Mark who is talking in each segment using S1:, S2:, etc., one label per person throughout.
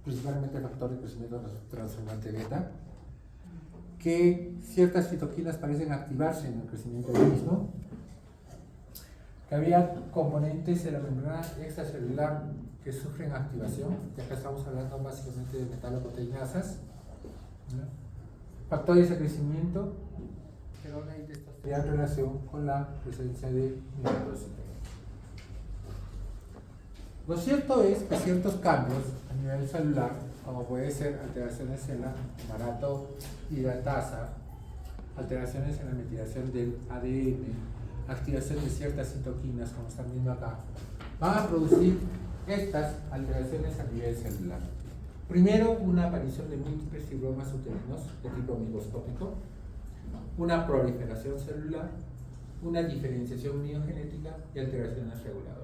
S1: principalmente el factor de crecimiento transformante beta, que ciertas citoquinas parecen activarse en el crecimiento del mismo, que había componentes de la membrana extracelular que sufren activación, y acá estamos hablando básicamente de metaloproteinasas, ¿no? Factores de crecimiento, ferona y testosterona en relación con la presencia de mioglobina. Lo cierto es que ciertos cambios a nivel celular, como puede ser alteraciones en la hidratasa, alteraciones en la metilación del ADN, activación de ciertas citoquinas, como están viendo acá, van a producir estas alteraciones a nivel celular. Primero, una aparición de múltiples fibromas uterinos de tipo microscópico, una proliferación celular, una diferenciación miogenética y alteraciones reguladoras.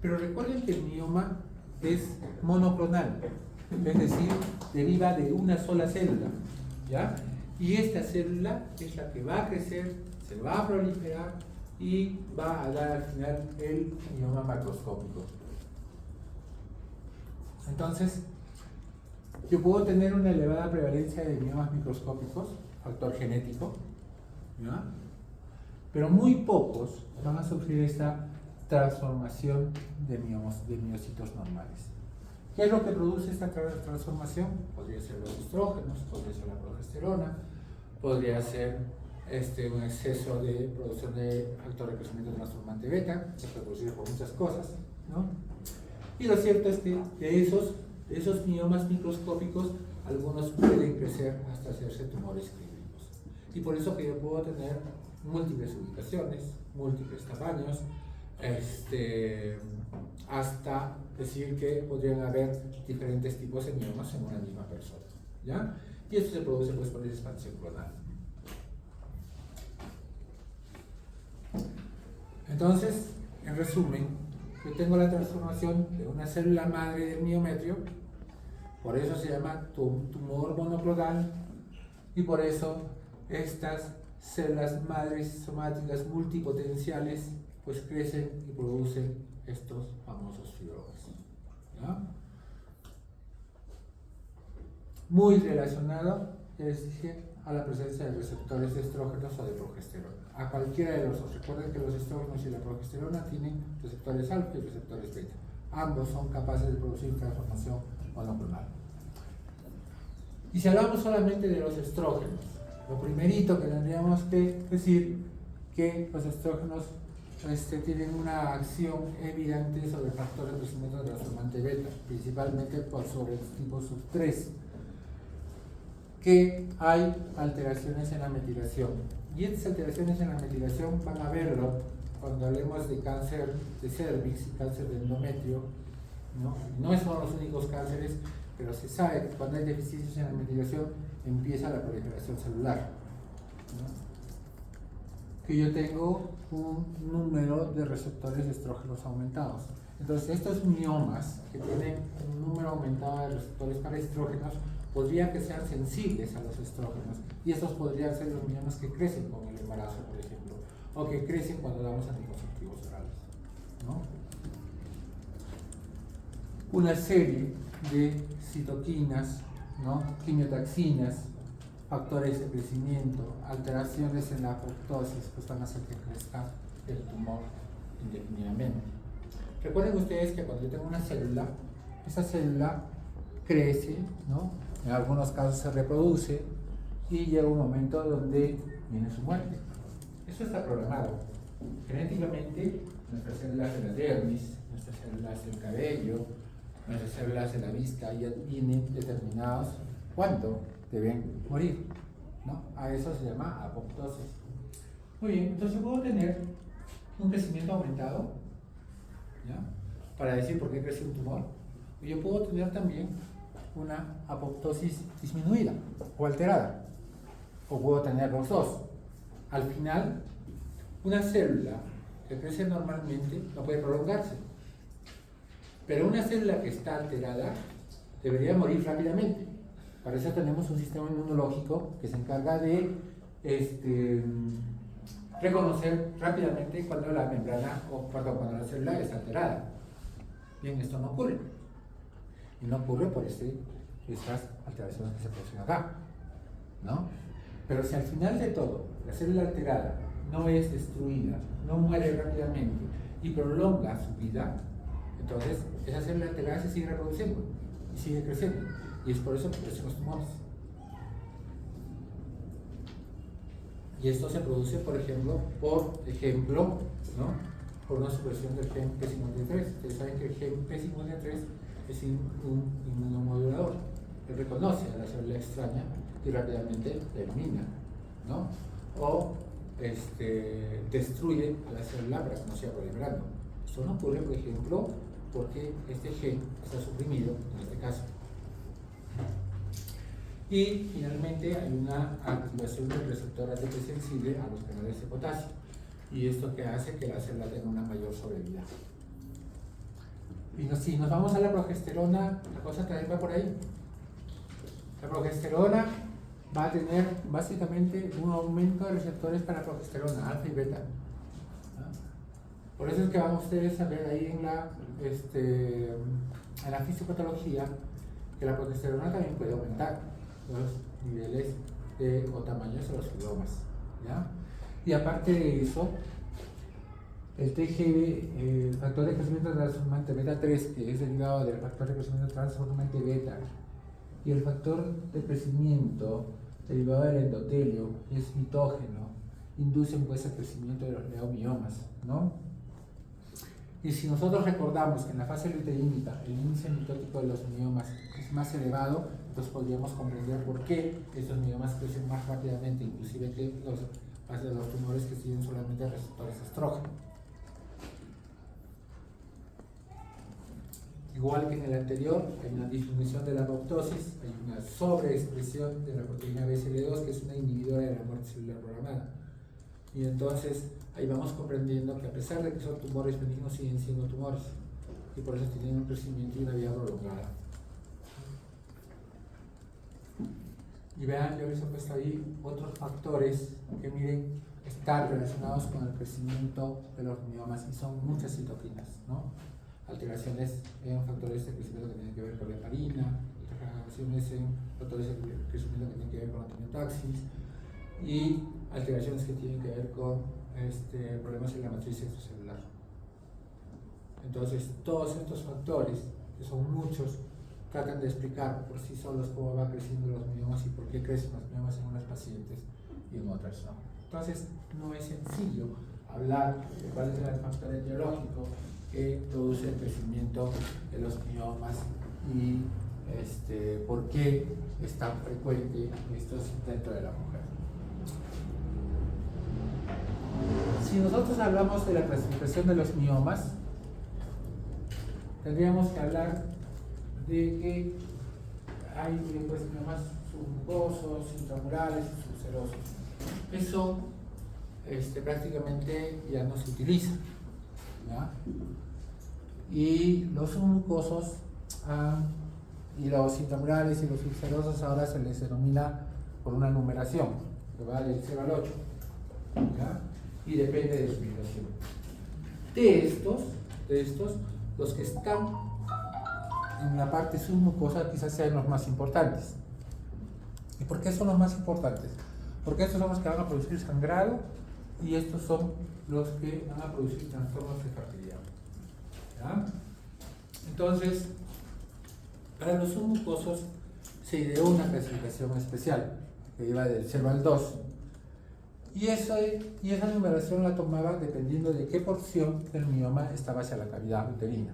S1: Pero recuerden que el mioma es monoclonal, es decir, deriva de una sola célula, ¿ya? Y esta célula es la que va a crecer, se va a proliferar y va a dar al final el mioma macroscópico. Entonces, yo puedo tener una elevada prevalencia de miomas microscópicos, factor genético, ¿ya? Pero muy pocos van a sufrir esta transformación de miocitos normales. ¿Qué es lo que produce esta transformación? Podría ser los estrógenos, podría ser la progesterona, podría ser un exceso de producción de factor de crecimiento transformante beta, se puede producir por muchas cosas, ¿no? Y lo cierto es que de esos miomas microscópicos, algunos pueden crecer hasta hacerse tumores clínicos. Y por eso que yo puedo tener múltiples ubicaciones, múltiples tamaños, hasta decir que podrían haber diferentes tipos de miomas en una misma persona, ¿ya? Y esto se produce pues por esa expansión clonal. Entonces, en resumen, yo tengo la transformación de una célula madre del miometrio, por eso se llama tumor monoclonal, y por eso estas células madres somáticas multipotenciales pues crecen y producen estos famosos fibromas, ¿ya? Muy relacionado, les dije, a la presencia de receptores de estrógenos o de progesterona. A cualquiera de los dos. Recuerden que los estrógenos y la progesterona tienen receptores alfa y receptores beta. Ambos son capaces de producir transformación monoclonal. Y si hablamos solamente de los estrógenos, lo primerito que tendríamos que decir que los estrógenos tienen una acción evidente sobre el factor de crecimiento transformante beta, principalmente sobre el tipo sub-3, que hay alteraciones en la metilación. Y estas alteraciones en la metilación van a verlo cuando hablemos de cáncer de cervix y cáncer de endometrio, ¿no? No son los únicos cánceres, pero se sabe que cuando hay deficiencias en la metilación empieza la proliferación celular, ¿no? Que yo tengo un número de receptores de estrógenos aumentados. Entonces, estos miomas que tienen un número aumentado de receptores para estrógenos podrían que sean sensibles a los estrógenos, y estos podrían ser los miomas que crecen con el embarazo, por ejemplo, o que crecen cuando damos anticonceptivos orales, ¿no? Una serie de citoquinas, ¿no? Quimiotaxinas, factores de crecimiento, alteraciones en la apoptosis, pues van a hacer que crezca el tumor indefinidamente. Recuerden ustedes que cuando yo tengo una célula, esa célula crece, ¿no? En algunos casos se reproduce y llega un momento donde viene su muerte. Eso está programado. Genéticamente, nuestras células de la dermis, nuestras células del cabello, nuestras células de la vista ya tienen determinados cuánto deben morir, ¿no? A eso se llama apoptosis. Muy bien, entonces yo puedo tener un crecimiento aumentado, ¿ya? Para decir por qué crece un tumor. Y yo puedo tener también una apoptosis disminuida o alterada, o puedo tener los dos. Al final, una célula que crece normalmente no puede prolongarse, pero una célula que está alterada debería morir rápidamente. Para eso tenemos un sistema inmunológico que se encarga de reconocer rápidamente cuando la membrana o cuando la célula está alterada. Bien, esto no ocurre. y no ocurre por estas alteraciones que se producen acá, ¿no? Pero si al final de todo la célula alterada no es destruida, no muere rápidamente y prolonga su vida, entonces esa célula alterada se sigue reproduciendo y sigue creciendo, y es por eso que crecen los tumores. Y esto se produce, por ejemplo, ¿no? Por una supresión del gen P53. Ustedes saben que el gen P53 es un inmunomodulador, que reconoce a la célula extraña y rápidamente la elimina, ¿no? O destruye a la célula para que no siga proliferando. Esto no ocurre, por ejemplo, porque este gen está suprimido en este caso. Y finalmente hay una activación del receptor ATP sensible a los canales de potasio, y esto que hace que la célula tenga una mayor sobrevida. Y si nos vamos a la progesterona, la cosa también va por ahí. La progesterona va a tener básicamente un aumento de receptores para progesterona, alfa y beta. Por eso es que van ustedes a ver ahí en la fisiopatología que la progesterona también puede aumentar los niveles o tamaños de los fibromas, ¿ya? Y aparte de eso, el TGB, el factor de crecimiento transformante beta 3, que es derivado del factor de crecimiento transformante beta, y el factor de crecimiento derivado del endotelio, que es mitógeno, inducen pues el crecimiento de los neomiomas, ¿no? Y si nosotros recordamos que en la fase luteínica el índice mitótico de los miomas es más elevado, entonces podríamos comprender por qué estos miomas crecen más rápidamente, inclusive que los tumores que tienen solamente receptores estrógenos. Igual que en el anterior, hay una disminución de la apoptosis, hay una sobreexpresión de la proteína BCL2, que es una inhibidora de la muerte celular programada. Y entonces ahí vamos comprendiendo que a pesar de que son tumores benignos, siguen siendo tumores, y por eso tienen un crecimiento y una vida prolongada. Y vean, yo les he puesto ahí otros factores que miren, están relacionados con el crecimiento de los miomas, y son muchas citoquinas, ¿no? Alteraciones en factores de crecimiento que tienen que ver con la heparina, alteraciones en factores de crecimiento que tienen que ver con la timiotaxis, y alteraciones que tienen que ver con problemas en la matriz extracelular. Entonces, todos estos factores, que son muchos, tratan de explicar por sí solos cómo va creciendo los miomas y por qué crecen los miomas en unas pacientes y en otras no. Entonces, no es sencillo hablar de cuál es el factor etiológico que produce el crecimiento de los miomas y por qué es tan frecuente esto dentro de la mujer. Si nosotros hablamos de la clasificación de los miomas, tendríamos que hablar de que hay miomas submucosos, intramurales y subserosos. Eso prácticamente ya no se utiliza, ¿ya? Y los submucosos y los intramurales y los subserosos ahora se les denomina por una numeración que va del 0 al 8, ¿ya? Y depende de su ubicación. De estos, los que están en la parte submucosa quizás sean los más importantes. ¿Y por qué son los más importantes? Porque estos son los que van a producir sangrado y estos son los que van a producir trastornos de fertilidad, ¿ya? Entonces, para los submucosos se ideó una clasificación especial que iba del 0 al 2. Y esa numeración la tomaba dependiendo de qué porción del mioma estaba hacia la cavidad uterina.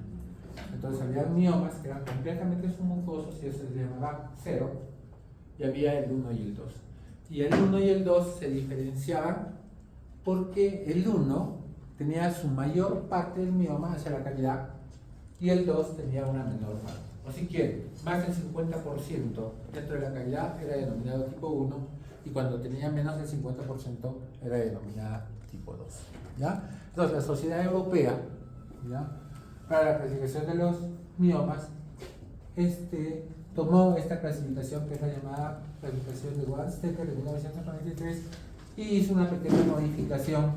S1: Entonces había miomas que eran completamente submucosos y eso se llamaba 0, y había el 1 y el 2. Y el 1 y el 2 se diferenciaban porque el 1 tenía su mayor parte del mioma hacia la cavidad y el 2 tenía una menor parte. O si quieren, más del 50% dentro de la cavidad era denominado tipo 1, y cuando tenía menos del 50% era denominada tipo 2, ¿ya? Entonces la Sociedad Europea, ¿ya?, para la clasificación de los miomas tomó esta clasificación, que es la llamada clasificación de Wanstetter de 1993, y hizo una pequeña modificación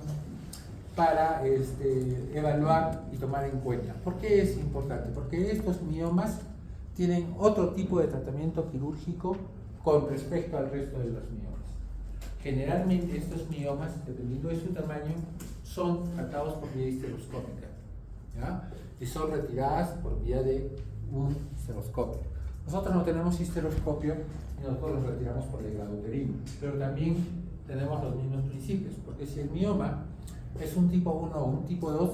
S1: para evaluar y tomar en cuenta. ¿Por qué es importante? Porque estos miomas tienen otro tipo de tratamiento quirúrgico con respecto al resto de los miomas. Generalmente estos miomas, dependiendo de su tamaño, son tratados por vía histeroscópica, ¿ya? Y son retiradas por vía de un histeroscopio. Nosotros no tenemos histeroscopio y nosotros los retiramos por el grado uterino, pero también tenemos los mismos principios, porque si el mioma es un tipo 1 o un tipo 2,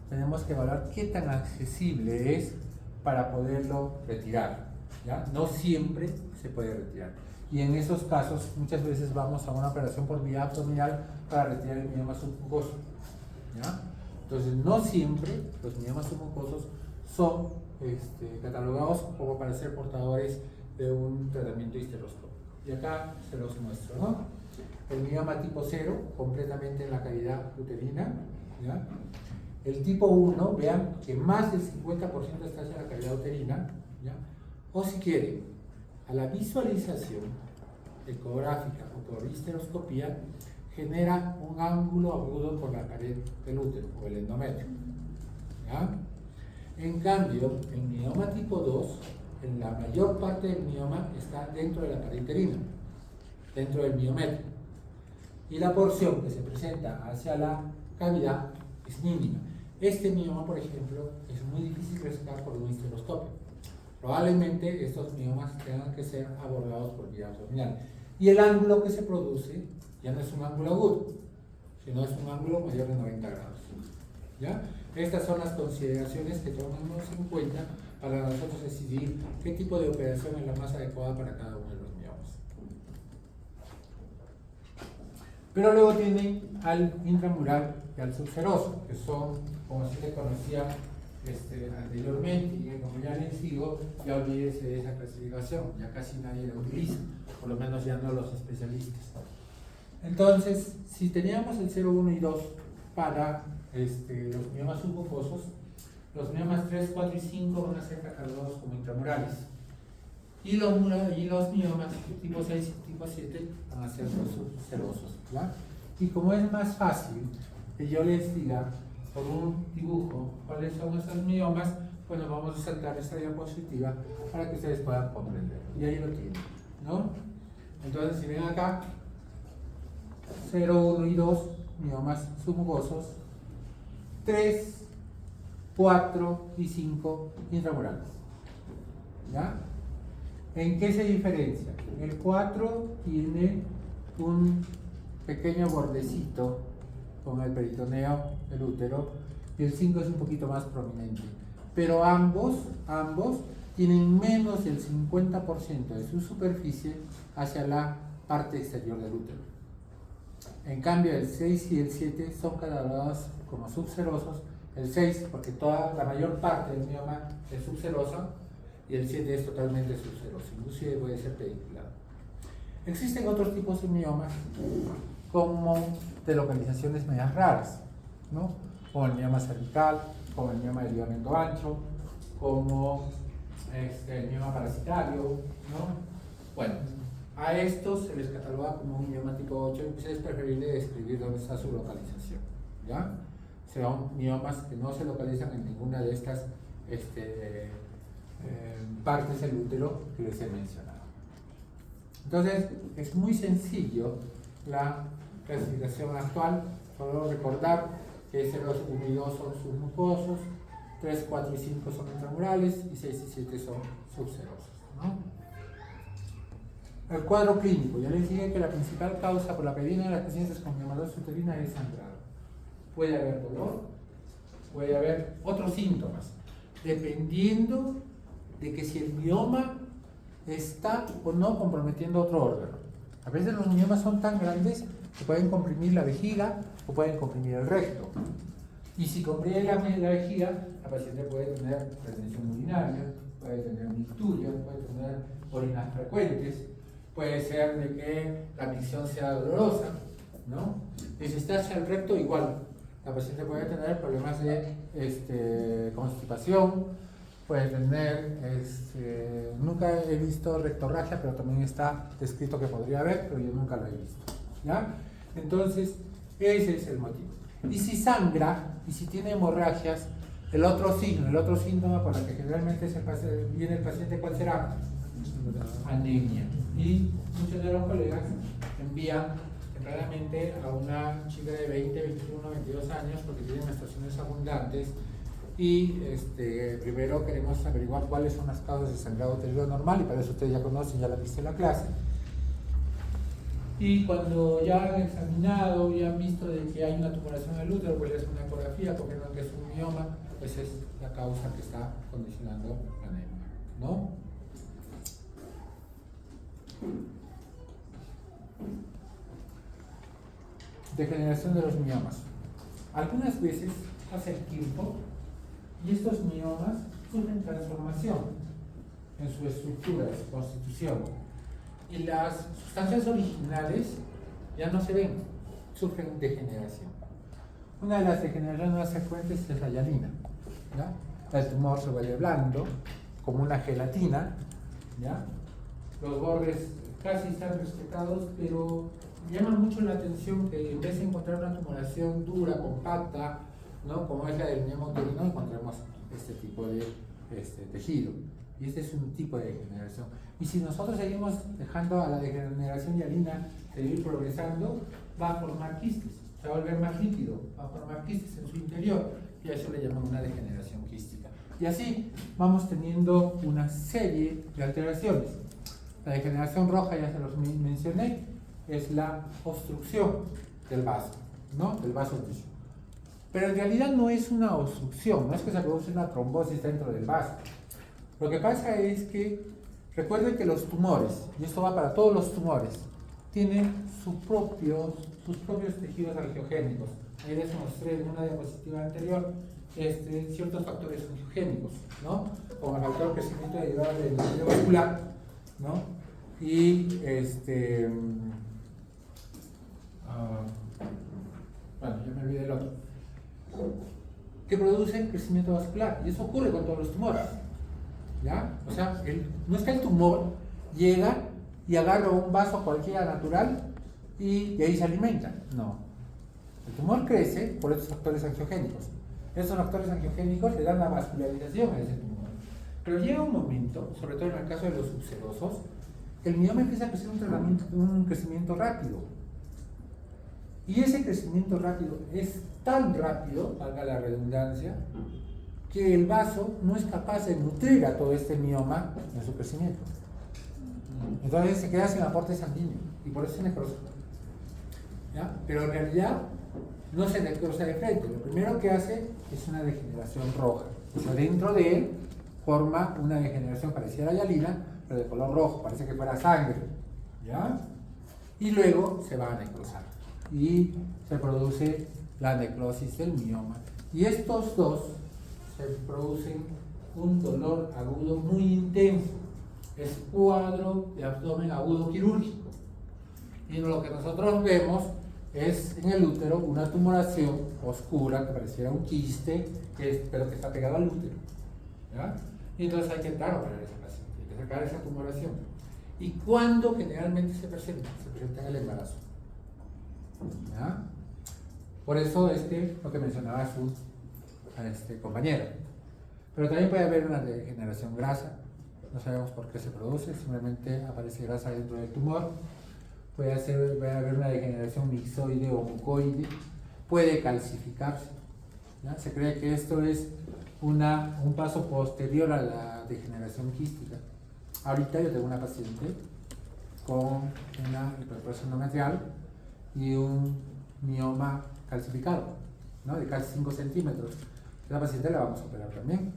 S1: tenemos que evaluar qué tan accesible es para poderlo retirar, ¿ya? No siempre se puede retirar. Y en esos casos, muchas veces vamos a una operación por vía abdominal para retirar el mioma submucoso, ¿ya? Entonces, no siempre los miomas submucosos son catalogados como para ser portadores de un tratamiento histeroscópico. Y acá se los muestro, ¿no? El mioma tipo 0, completamente en la cavidad uterina, ¿ya? El tipo 1, vean que más del 50% está hacia la cavidad uterina, ¿ya? O si quieren, a la visualización ecográfica o por histeroscopía, genera un ángulo agudo por la pared del útero o el endometrio, ¿ya? En cambio, el mioma tipo 2, en la mayor parte del mioma está dentro de la pared uterina, dentro del miometrio, y la porción que se presenta hacia la cavidad es mínima. Este mioma, por ejemplo, es muy difícil de sacar por un histeroscopio. Probablemente estos miomas tengan que ser abordados por vía abdominal. Y el ángulo que se produce ya no es un ángulo agudo, sino es un ángulo mayor de 90 grados. ¿Ya? Estas son las consideraciones que tomamos en cuenta para nosotros decidir qué tipo de operación es la más adecuada para cada uno de los miomas. Pero luego tienen al intramural y al subseroso, que son, como se les conocía anteriormente, y como ya les digo, ya olvídese de esa clasificación, ya casi nadie la utiliza, por lo menos ya no los especialistas. Entonces, si teníamos el 0, 1 y 2 para los miomas submucosos, los miomas 3, 4 y 5 van a ser catalogados como intramurales. Y los miomas tipo 6 y tipo 7 van a ser los subserosos, ¿ya? Y como es más fácil que yo les diga por un dibujo cuáles son esos miomas, pues nos vamos a saltar esta diapositiva para que ustedes puedan comprender. Y ahí lo tienen, ¿no? Entonces, si ven acá, 0, 1 y 2, miomas submucosos, 3, 4 y 5, intramurales. ¿Ya? ¿En qué se diferencia? El 4 tiene un pequeño bordecito con el peritoneo del útero y el 5 es un poquito más prominente. Pero ambos tienen menos del 50% de su superficie hacia la parte exterior del útero. En cambio, el 6 y el 7 son catalogados como subserosos. El 6 porque la mayor parte del mioma es subserosa y el 7 es totalmente subseroso, inclusive puede ser pediculado. Existen otros tipos de miomas como de localizaciones medias raras, ¿no? Como el mioma cervical, como el mioma del ligamento ancho, como el mioma parasitario, ¿no? Bueno, a estos se les cataloga como un mioma tipo 8 y es preferible describir dónde está su localización, ¿ya? Son miomas que no se localizan en ninguna de estas partes del útero que les he mencionado. Entonces, es muy sencillo la clasificación actual. Solo recordar que 0, 1 y 2 son submucosos, 3, 4 y 5 son intramurales y 6 y 7 son subserosos, ¿no? El cuadro clínico, ya les dije que la principal causa por la que vienen las pacientes con miomatosis uterina es sangrado. Puede haber dolor, puede haber otros síntomas, dependiendo de que si el mioma está o no comprometiendo otro órgano. A veces los miomas son tan grandes que pueden comprimir la vejiga o pueden comprimir el recto. Y si comprime la vejiga, la paciente puede tener retención urinaria, puede tener micturia, puede tener orinas frecuentes, puede ser de que la micción sea dolorosa, ¿no? Y si está hacia el recto, igual. La paciente puede tener problemas de constipación, puede tener, nunca he visto rectorragia, pero también está descrito que podría haber, pero yo nunca lo he visto, ¿ya? Entonces, ese es el motivo. Y si sangra, y si tiene hemorragias, El otro signo, el otro síntoma por el que generalmente viene el paciente, ¿cuál será? Anemia. Y muchos de los colegas envían claramente a una chica de 20, 21, 22 años porque tiene menstruaciones abundantes y primero queremos averiguar cuáles son las causas de sangrado uterino normal, y para eso ustedes ya conocen, ya la viste en la clase. Y cuando ya han examinado y han visto de que hay una tumoración del útero, pues es una ecografía, confirman que es un mioma, pues es la causa que está condicionando la anemia, ¿no? Degeneración de los miomas. Algunas veces hace el tiempo y estos miomas sufren transformación en su estructura, en su constitución, y las sustancias originales ya no se ven, sufren degeneración. Una de las degeneraciones más frecuentes es la hialina, ¿ya? El tumor se vuelve blando, como una gelatina, ¿ya? Los bordes casi están respetados, pero llama mucho la atención que en vez de encontrar una tumoración dura, compacta, ¿no?, como es la del mioma uterino, encontramos este tipo de tejido. Y este es un tipo de degeneración. Y si nosotros seguimos dejando a la degeneración hialina seguir progresando, va a formar quistes, se va a volver más líquido, va a formar quistes en su interior, y a eso le llamamos una degeneración quística. Y así vamos teniendo una serie de alteraciones. La degeneración roja, ya se los mencioné, es la obstrucción del vaso, ¿no?, del vaso tuyo. Pero en realidad no es una obstrucción, no es que se produce una trombosis dentro del vaso. Lo que pasa es que, recuerden que los tumores, y esto va para todos los tumores, tienen sus propios tejidos angiogénicos. Ahí les mostré en una diapositiva anterior ciertos factores angiogénicos, ¿no?, como el factor de crecimiento derivado del tejido vascular, ¿no?, y bueno, ya me olvidé del otro, que producen crecimiento vascular, y eso ocurre con todos los tumores, ¿ya? O sea, no es que el tumor llega y agarra un vaso cualquiera natural y de ahí se alimenta, no. El tumor crece por estos factores angiogénicos. Estos factores angiogénicos le dan la vascularización a ese tumor. Pero llega un momento, sobre todo en el caso de los ulcerosos, que el mioma empieza a crecer un crecimiento rápido. Y ese crecimiento rápido es tan rápido, valga la redundancia, que el vaso no es capaz de nutrir a todo este mioma en su crecimiento. Entonces se queda sin aporte sanguíneo y por eso se necrosa, ¿ya? Pero en realidad no se necrosa de frente. Lo primero que hace es una degeneración roja. O sea, dentro de él forma una degeneración parecida a la hialina, pero de color rojo, parece que fuera sangre, ¿ya? Y luego se va a necrosar y se produce la necrosis del mioma. Y estos dos se producen un dolor agudo muy intenso. Es cuadro de abdomen agudo quirúrgico. Y lo que nosotros vemos es en el útero una tumoración oscura que pareciera un quiste, pero que está pegado al útero, ¿ya? Y entonces hay que operar a ese paciente, hay que sacar esa tumoración. ¿Y cuándo generalmente se presenta? Se presenta en el embarazo, ¿ya? Por eso lo que mencionaba su compañero. Pero también puede haber una degeneración grasa, no sabemos por qué se produce, simplemente aparece grasa dentro del tumor. Puede haber una degeneración mixoide o mucoide, puede calcificarse, ¿ya? Se cree que esto es un paso posterior a la degeneración quística. Ahorita yo tengo una paciente con una hiperplasia endometrial y un mioma calcificado, ¿no?, de casi 5 centímetros. La paciente la vamos a operar también,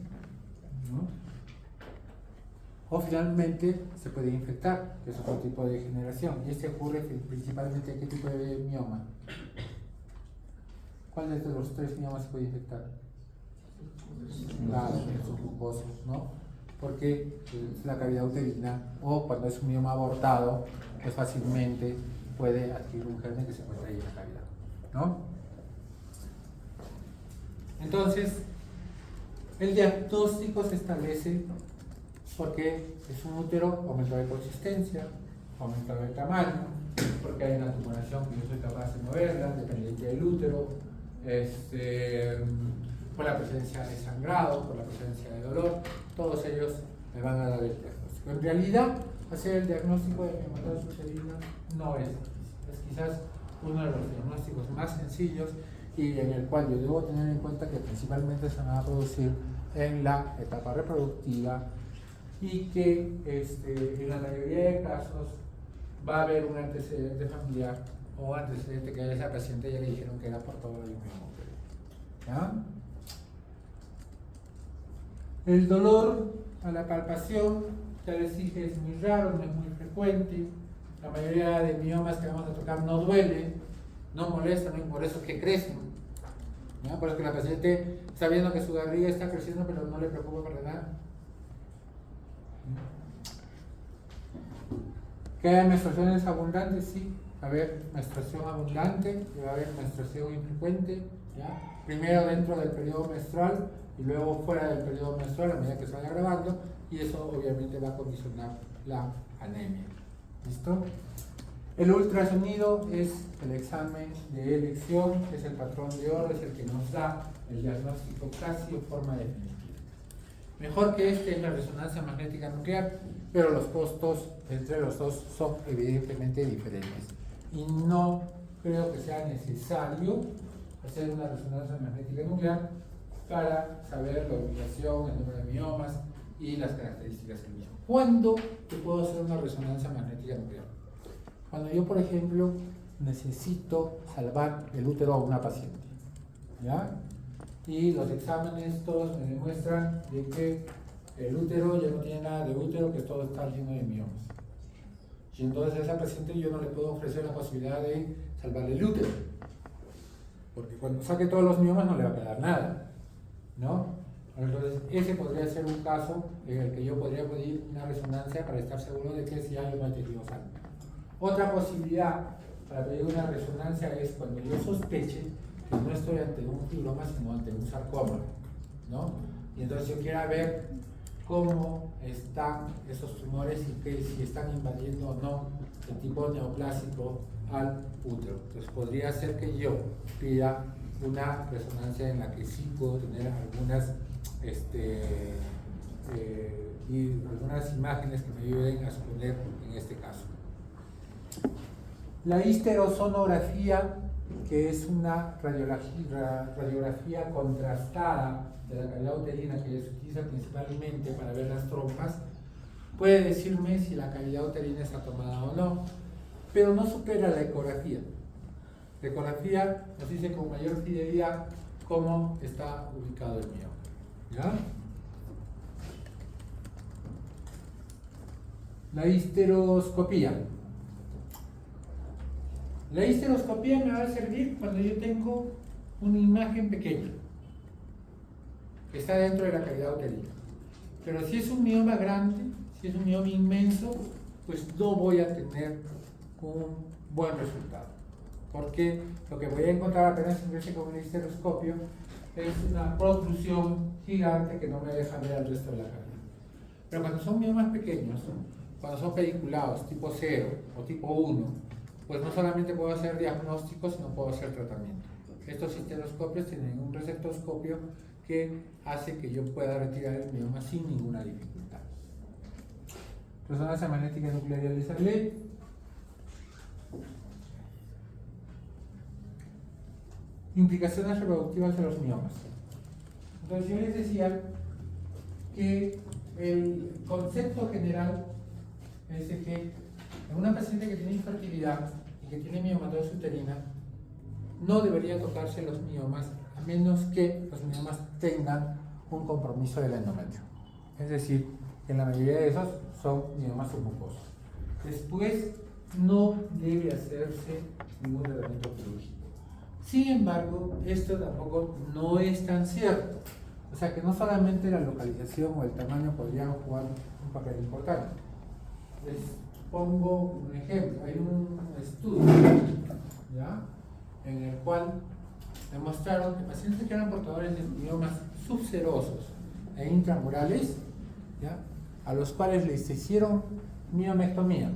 S1: ¿no? O finalmente se puede infectar, que es otro tipo de degeneración. Y este ocurre principalmente en qué tipo de mioma. ¿Cuál de los tres miomas se puede infectar? Claro, los submucosos, ¿no? Porque es la cavidad uterina, o cuando es un mioma abortado, pues fácilmente puede adquirir un germen que se encuentra ahí en la cavidad, ¿no? Entonces, el diagnóstico se establece porque es un útero aumentado de consistencia, aumentado de tamaño, porque hay una tumoración que yo soy capaz de moverla, dependiente del útero, por la presencia de sangrado, por la presencia de dolor, todos ellos me van a dar el diagnóstico. En realidad, hacer el diagnóstico de miomatosis uterina no es difícil, es quizás uno de los diagnósticos más sencillos y en el cual yo debo tener en cuenta que principalmente se van a producir en la etapa reproductiva y que en la mayoría de casos va a haber un antecedente familiar o antecedente que a esa paciente ya le dijeron que era portadora de un mioma uterino. ¿Ya? El dolor a la palpación, ya les dije, es muy raro, no es muy frecuente. La mayoría de miomas que vamos a tocar no duele, no molesta, no es por eso que crecen. ¿Ya? Por eso que la paciente está viendo que su barriga está creciendo, pero no le preocupa para nada. ¿Que hay menstruaciones abundantes? Sí, va a haber menstruación abundante y va a haber menstruación infrecuente. ¿Ya? Primero dentro del periodo menstrual y luego fuera del periodo menstrual a medida que se vaya agravando, y eso obviamente va a condicionar la anemia. ¿Listo? El ultrasonido es el examen de elección, es el patrón de oro, es el que nos da el diagnóstico casi en forma definitiva. Mejor que este es la resonancia magnética nuclear, pero los costos entre los dos son evidentemente diferentes. Y no creo que sea necesario hacer una resonancia magnética nuclear para saber la ubicación, el número de miomas y las características del mismo. ¿Cuándo yo puedo hacer una resonancia magnética nuclear? Cuando yo, por ejemplo, necesito salvar el útero a una paciente, ¿ya? Y los exámenes todos me demuestran de que el útero ya no tiene nada de útero, que todo está lleno de miomas. Y entonces a esa paciente yo no le puedo ofrecer la posibilidad de salvarle el útero, porque cuando saque todos los miomas no le va a quedar nada, ¿no? Entonces ese podría ser un caso en el que yo podría pedir una resonancia para estar seguro de que sí hay un tejido sano. Otra posibilidad para pedir una resonancia es cuando yo sospeche que no estoy ante un fibroma, sino ante un sarcoma, ¿no? Y entonces yo quiera ver cómo están esos tumores y que si están invadiendo o no el tipo neoplásico al útero. Entonces podría ser que yo pida una resonancia en la que sí puedo tener algunas algunas imágenes que me ayuden a suponer en este caso. La histerosonografía, que es una radiografía contrastada de la cavidad uterina que se utiliza principalmente para ver las trompas, puede decirme si la cavidad uterina está tomada o no, pero no supera la ecografía. La ecografía nos dice con mayor fidelidad cómo está ubicado el mioma. ¿Ya? La histeroscopía. La histeroscopía me va a servir cuando yo tengo una imagen pequeña que está dentro de la cavidad uterina. Pero si es un mioma grande, si es un mioma inmenso, pues no voy a tener un buen resultado. Porque lo que voy a encontrar apenas ingrese con el histeroscopio es una protrusión gigante que no me deja ver el resto de la cavidad. Pero cuando son miomas pequeños, cuando son pediculados tipo 0 o tipo 1, pues no solamente puedo hacer diagnóstico, sino puedo hacer tratamiento. Estos histeroscopios tienen un receptoscopio que hace que yo pueda retirar el mioma sin ninguna dificultad. Resonancia magnética nuclear de Salé. Implicaciones reproductivas de los miomas. Entonces yo les decía que el concepto general es de que en una paciente que tiene infertilidad y que tiene miomatosis uterina, no debería tocarse los miomas a menos que los miomas tengan un compromiso del endometrio. Es decir, en la mayoría de esos son miomas submucosos. Después, no debe hacerse ningún tratamiento quirúrgico. Sin embargo, esto tampoco no es tan cierto. O sea que no solamente la localización o el tamaño podrían jugar un papel importante. Les pongo un ejemplo. Hay un estudio, ¿ya?, en el cual demostraron que pacientes que eran portadores de miomas subserosos e intramurales, ¿ya?, a los cuales les hicieron miomectomía,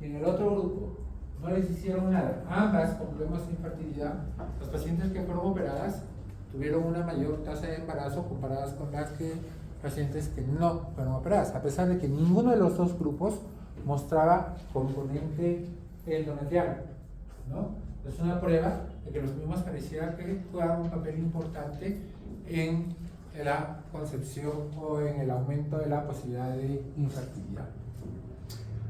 S1: y en el otro grupo no les hicieron nada, ambas con problemas de infertilidad, las pacientes que fueron operadas tuvieron una mayor tasa de embarazo comparadas con las que pacientes que no fueron operadas, a pesar de que ninguno de los dos grupos mostraba componente endometrial, ¿no? Es una prueba de que los miomas pareciera que juegan un papel importante en la concepción o en el aumento de la posibilidad de infertilidad.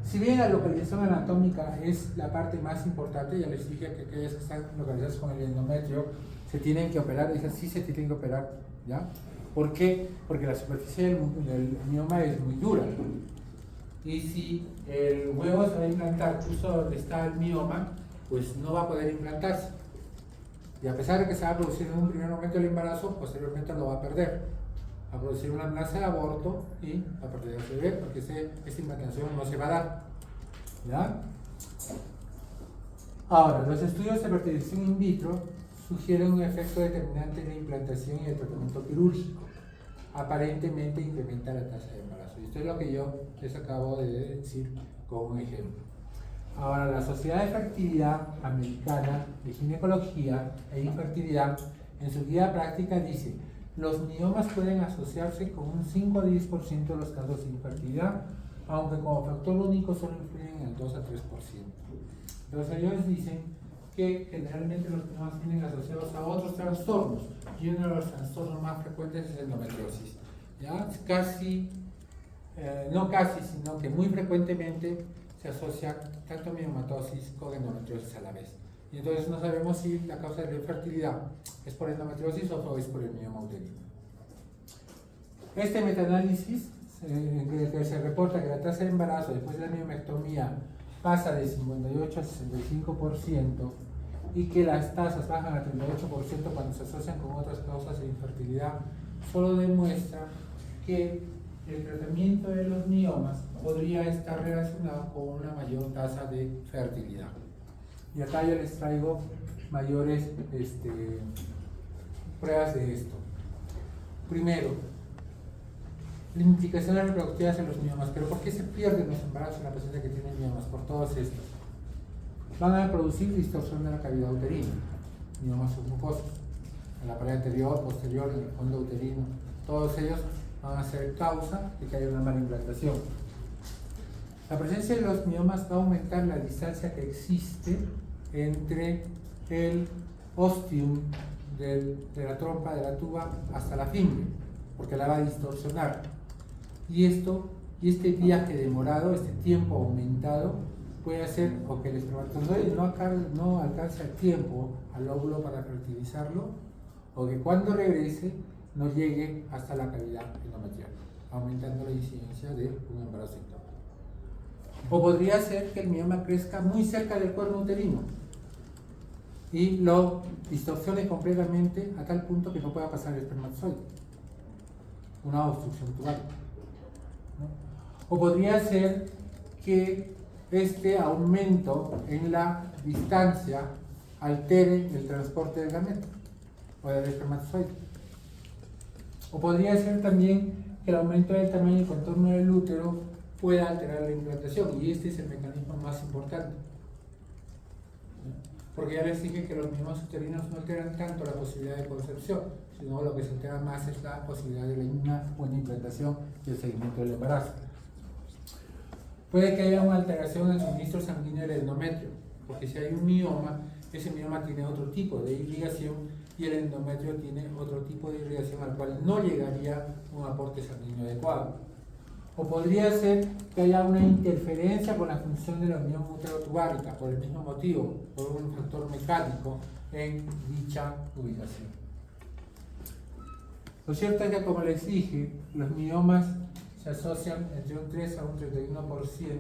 S1: Si bien la localización anatómica es la parte más importante, ya les dije que aquellas que están localizadas con el endometrio se tienen que operar, esas sí se tienen que operar, ¿ya? ¿Por qué? Porque la superficie del mioma es muy dura. Y si el huevo se va a implantar justo donde está el mioma, pues no va a poder implantarse. Y a pesar de que se va a producir en un primer momento el embarazo, posteriormente lo va a perder. Va a producir una amenaza de aborto y va a perder el bebé porque esta implantación no se va a dar. ¿Ya? Ahora, los estudios de fertilización in vitro sugieren un efecto determinante en la implantación y el tratamiento quirúrgico. Aparentemente incrementa la tasa de embarazo. Y esto es lo que yo les acabo de decir como un ejemplo. Ahora, la Sociedad de Fertilidad Americana de Ginecología e Infertilidad, en su guía práctica dice: los miomas pueden asociarse con un 5 a 10% de los casos de infertilidad, aunque como factor único solo influyen en el 2 a 3%. Entonces ellos dicen que generalmente los miomas vienen asociados a otros trastornos, y uno de los trastornos más frecuentes es la endometriosis. ¿Ya? No casi, sino que muy frecuentemente se asocia tanto miomatosis con endometriosis a la vez. Y entonces no sabemos si la causa de la infertilidad es por endometriosis o es por el mioma uterino. Este metaanálisis, en el que se reporta que la tasa de embarazo después de la miomectomía pasa de 58 a 65% y que las tasas bajan a 38% cuando se asocian con otras causas de infertilidad, solo demuestra que el tratamiento de los miomas podría estar relacionado con una mayor tasa de fertilidad. Y acá yo les traigo mayores pruebas de esto. Primero, implicaciones reproductivas en los miomas. ¿Pero por qué se pierden los embarazos en la paciente que tiene miomas? Por todos estos. Van a producir distorsión de la cavidad uterina, miomas submucosos, en la pared anterior, posterior, en el fondo uterino. Todos ellos van a ser causa de que haya una mala implantación. La presencia de los miomas va a aumentar la distancia que existe entre el ostium de la trompa de la tuba hasta la finge, porque la va a distorsionar. Y este viaje demorado, este tiempo aumentado, puede hacer o que el espermatozoide no alcance a tiempo al óvulo para fertilizarlo, o que cuando regrese no llegue hasta la cavidad endometrial, aumentando la incidencia de un embarazo ectópico. O podría ser que el mioma crezca muy cerca del cuerno uterino y lo distorsione completamente a tal punto que no pueda pasar el espermatozoide, una obstrucción tubárica, ¿no? O podría ser que este aumento en la distancia altere el transporte del gameto o del espermatozoide. O podría ser también que el aumento del tamaño y contorno del útero pueda alterar la implantación, y este es el mecanismo más importante. Porque ya les dije que los miomas uterinos no alteran tanto la posibilidad de concepción, sino lo que se altera más es la posibilidad de una buena implantación y el seguimiento del embarazo. Puede que haya una alteración en el suministro sanguíneo del endometrio, porque si hay un mioma, ese mioma tiene otro tipo de irrigación y el endometrio tiene otro tipo de irrigación al cual no llegaría un aporte sanguíneo adecuado. O podría ser que haya una interferencia con la función de la unión útero-tubárica por el mismo motivo, por un factor mecánico en dicha ubicación. Lo cierto es que, como les dije, los miomas se asocian entre un 3 a un 31%,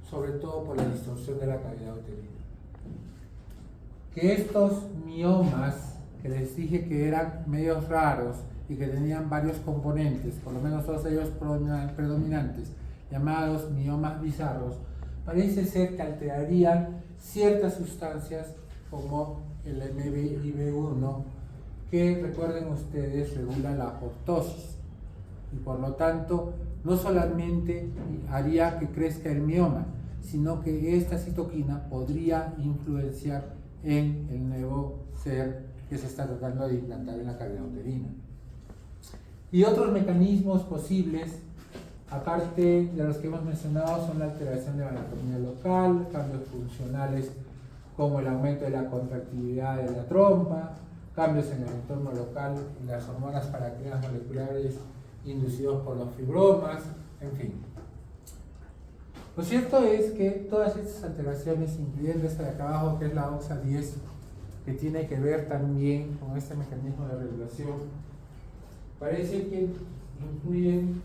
S1: sobre todo por la distorsión de la cavidad uterina. Que estos miomas, que les dije que eran medios raros y que tenían varios componentes, por lo menos dos de ellos predominantes, llamados miomas bizarros, parece ser que alterarían ciertas sustancias como el MBIB1, que, recuerden ustedes, regula la apoptosis, y por lo tanto no solamente haría que crezca el mioma, sino que esta citoquina podría influenciar en el nuevo ser que se está tratando de implantar en la cavidad uterina. Y otros mecanismos posibles, aparte de los que hemos mencionado, son la alteración de la anatomía local, cambios funcionales como el aumento de la contractilidad de la trompa, cambios en el entorno local y las hormonas paracrinas moleculares inducidos por los fibromas, en fin. Lo cierto es que todas estas alteraciones, incluyendo esta de acá abajo, que es la OXA10, que tiene que ver también con este mecanismo de regulación, parece que influyen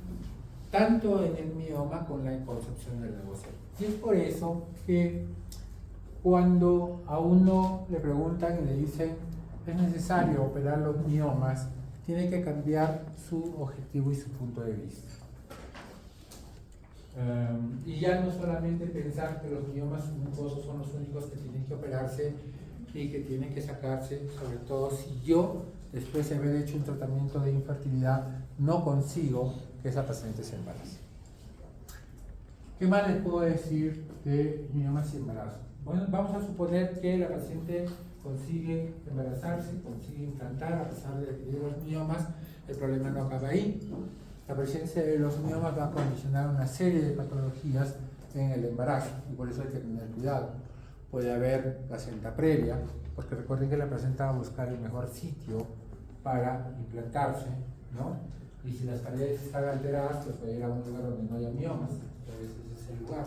S1: tanto en el mioma como en la concepción del nuevo ser. Y es por eso que cuando a uno le preguntan y le dicen es necesario operar los miomas, tiene que cambiar su objetivo y su punto de vista. Y ya no solamente pensar que los miomas mucosos son los únicos que tienen que operarse y que tienen que sacarse, sobre todo si yo, después de haber hecho un tratamiento de infertilidad, no consigo que esa paciente se embarace. ¿Qué más les puedo decir de miomas y embarazo? Bueno, vamos a suponer que la paciente consigue embarazarse, consigue implantar a pesar de tener los miomas. El problema no acaba ahí. La presencia de los miomas va a condicionar una serie de patologías en el embarazo y por eso hay que tener cuidado. Puede haber placenta previa, porque recuerden que la placenta va a buscar el mejor sitio para implantarse, ¿no? Y si las paredes están alteradas, pues puede ir a un lugar donde no haya miomas, entonces ese es el lugar.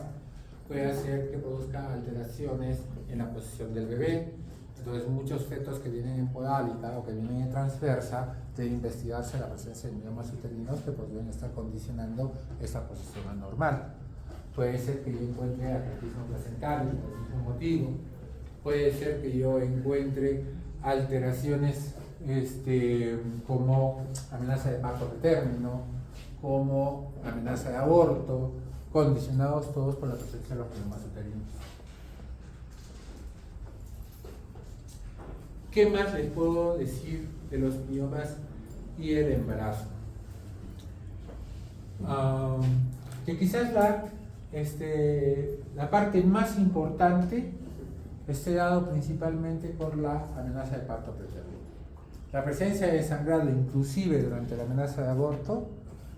S1: Puede hacer que produzca alteraciones en la posición del bebé. Entonces muchos fetos que vienen en podálica o que vienen en transversa debe investigarse la presencia de miomas uterinos que podrían estar condicionando esta posición anormal. Puede ser que yo encuentre atletismo placental, por el mismo motivo. Puede ser que yo encuentre alteraciones como amenaza de parto pretérmino, como amenaza de aborto, condicionados todos por la presencia de los miomas uterinos. ¿Qué más les puedo decir de los miomas y el embarazo? Que quizás la parte más importante esté dado principalmente por la amenaza de parto pretérmino. La presencia de sangrado, inclusive durante la amenaza de aborto,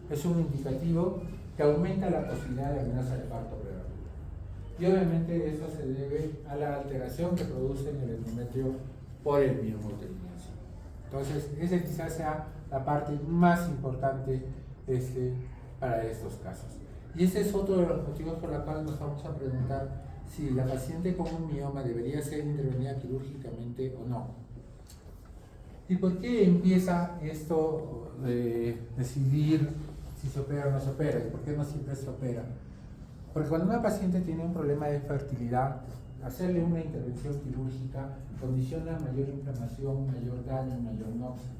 S1: es un indicativo que aumenta la posibilidad de amenaza de parto prematuro. Y obviamente eso se debe a la alteración que produce en el endometrio por el mioma uterino. Entonces, esa quizás sea la parte más importante para estos casos. Y ese es otro de los motivos por los cuales nos vamos a preguntar si la paciente con un mioma debería ser intervenida quirúrgicamente o no. ¿Y por qué empieza esto de decidir si se opera o no se opera? ¿Y por qué no siempre se opera? Porque cuando una paciente tiene un problema de fertilidad, hacerle una intervención quirúrgica condiciona mayor inflamación, mayor daño, mayor noxa.